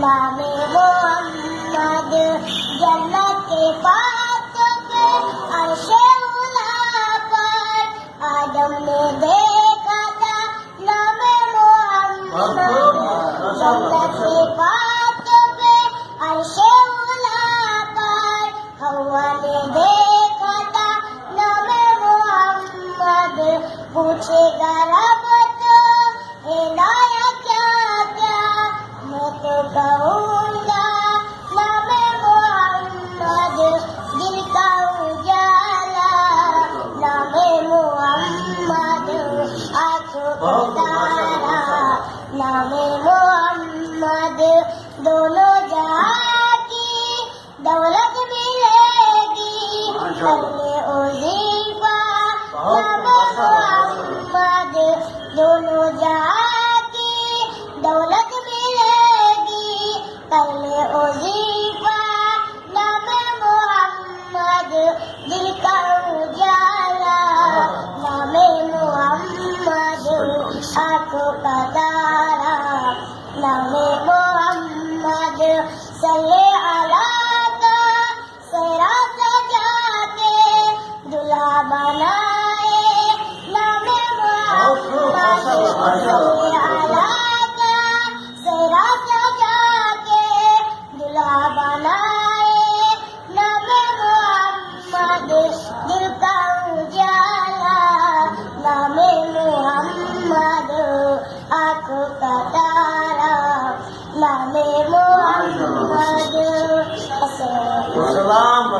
नामे मोहम्मद जन्नत के पास पे अर्शे उला पर आदम ने देखा था नामे मोहम्मद जन्नत के पास पे अर्शे उला पर हवा ने देखा था नामे मोहम्मद पूछेगा रब तो हिदाया क्या क्या मैं तो कहूँगा नामे मोहम्मद दिल का उजाला नामे मोहम्मद आँखों का तारा नामे मोहम्मद दोनों जहां की दौलत मिलेगी करने उज़ीफा नामे मोहम्मद दोनों जहां की दौलत मिलेगी करने उज़ीफा नामे मोहम्मद दिल का उजाला नामे मोहम्मद आँखों का तारा नामे मोहम्मद सल्ले अला का सेहरा सजा के दुल्हा बनाए नामे मोहम्मद सल्ले अला का सेहरा सजा के दुल्हा बनाए नामे मोहम्मद दिल का उजाला नामे मोहम्मद आँखों का तारा नामे मोहम्मद। अस्सलाम